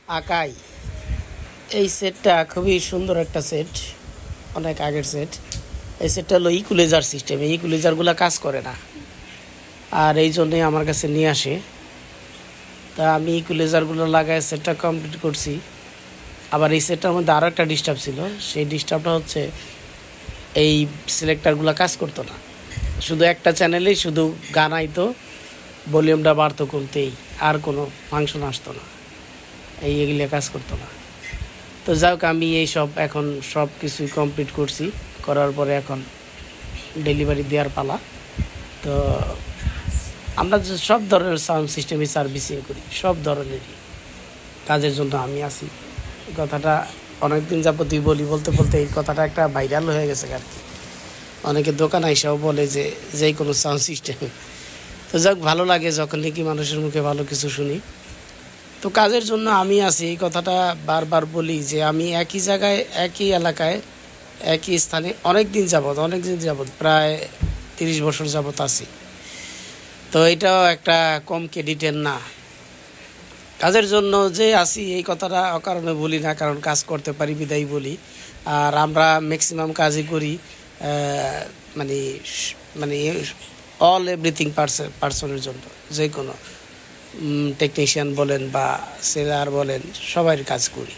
আকাই। এই সেটটা খুবই সুন্দর একটা সেট, অনেক আগের সেট। এই সেটটা হলো ইকুলেজার সিস্টেম। এই ইকুলেজারগুলো কাজ করে না, আর এই জন্যই আমার কাছে নিয়ে আসে। তা আমি ইকুলেজারগুলো লাগাই সেটটা কমপ্লিট করছি। আবার এই সেটটার মধ্যে আরও একটা ডিস্টার্ব ছিল। সেই ডিস্টার্বটা হচ্ছে এই সিলেক্টারগুলো কাজ করতো না, শুধু একটা চ্যানেলেই শুধু গান আইতো, ভলিউমটা বাড়তো কমতেই, আর কোনো ফাংশন আসতো না, এগুলো কাজ করতো না। তো যাক, আমি এই সব এখন সব কিছুই কমপ্লিট করছি। করার পরে এখন ডেলিভারি দেওয়ার পালা। তো আমরা যে সব ধরনের সাউন্ড সিস্টেমই সার্ভিসিং করি, সব ধরনেরই কাজের জন্য আমি আছি। এই কথাটা অনেকদিন যাবতই বলতে বলতে এই কথাটা একটা ভাইরাল হয়ে গেছে আর কি। অনেকে দোকান আইসাও বলে যে যে কোনো সাউন্ড সিস্টেম। তো যাক, ভালো লাগে যখন নাকি মানুষের মুখে ভালো কিছু শুনি। তো কাজের জন্য আমি আছি, এই কথাটা বারবার বলি যে আমি একই জায়গায়, একই এলাকায়, একই স্থানে অনেক দিন যাবত প্রায় 30 বছর যাবত আছি। তো এটাও একটা কম ক্রেডিটের না। কাজের জন্য যে আসি এই কথাটা অকারণে বলি না, কারণ কাজ করতে পারি বিদায় বলি। আর আমরা ম্যাক্সিমাম কাজই করি মানে মানে অল এভরিথিং পার্সনের জন্য, যে কোনো টেকনিশিয়ান বলেন বা সেলার বলেন, সবার কাজ করি।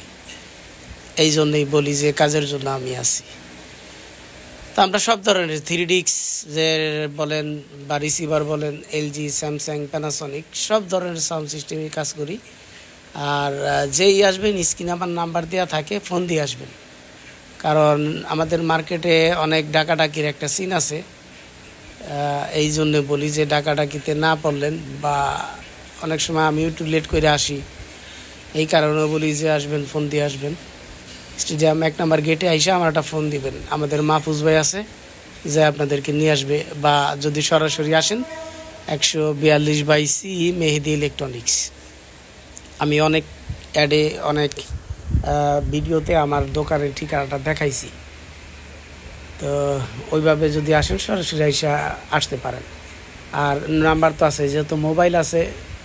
এই জন্যই বলি যে কাজের জন্য আমি আছি। তো আমরা সব ধরনের 3Dix যে বলেন বা রিসিভার বলেন, এলজি, স্যামসাং, প্যানাসনিক, সব ধরনের সাউন্ড সিস্টেমে কাজ করি। আর যেই আসবেন স্ক্রিনে আমার নাম্বার দেওয়া থাকে, ফোন দিয়ে আসবেন। কারণ আমাদের মার্কেটে অনেক ডাকাডাকির একটা সিন আছে। এই জন্যে বলি যে ডাকাডাকিতে না পড়লেন, বা অনেক সময় আমি একটু লেট করে আসি, এই কারণে বলি যে আসবেন, ফোন দিয়ে আসবেন। স্টেডিয়াম 1 নম্বর গেটে আইসা আমার একটা ফোন দিবেন, আমাদের মাহফুজ ভাই আছে যে আপনাদেরকে নিয়ে আসবে। বা যদি সরাসরি আসেন 142/C মেহেদি ইলেকট্রনিক্স। আমি অনেক অ্যাডে, অনেক ভিডিওতে আমার দোকানের ঠিকানাটা দেখাইছি। তো ওইভাবে যদি আসেন সরাসরি আইসা আসতে পারেন। আর নাম্বার তো আছে, যেহেতু মোবাইল আছে,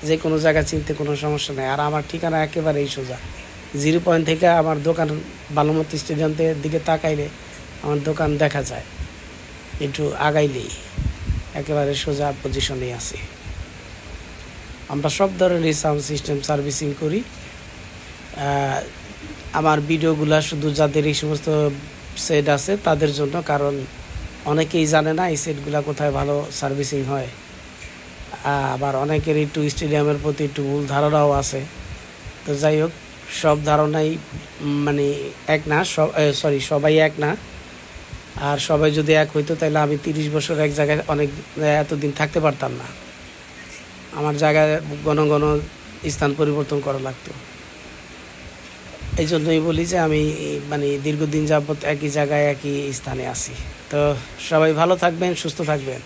যে কোনো জায়গা চিনতে কোনো সমস্যা নেই। আর আমার ঠিকানা একেবারেই সোজা। 0 পয়েন্ট থেকে আমার দোকান বালুমতি স্টেডিয়ামের দিকে তাকাইলে আমার দোকান দেখা যায়, একটু আগাইলেই একেবারে সোজা পজিশনেই আছে। আমরা সব ধরনের সাউন্ড সিস্টেম সার্ভিসিং করি। আমার ভিডিওগুলো শুধু যাদের এই সমস্ত সেট আছে তাদের জন্য, কারণ অনেকেই জানে না এই সেটগুলো কোথায় ভালো সার্ভিসিং হয়। আবার অনেকের একটু স্টেডিয়ামের প্রতি একটু ভুল ধারণাও আছে। তো যাই হোক, সব ধারণাই মানে এক না, সবাই এক না। আর সবাই যদি এক হইতো তাহলে আমি 30 বছর এক জায়গায় এতদিন থাকতে পারতাম না। আমার জায়গায় ঘন ঘন স্থান পরিবর্তন করা লাগতো। এই জন্যই বলি যে আমি দীর্ঘদিন যাবত একই জায়গায়, একই স্থানে আছি। তো সবাই ভালো থাকবেন, সুস্থ থাকবেন।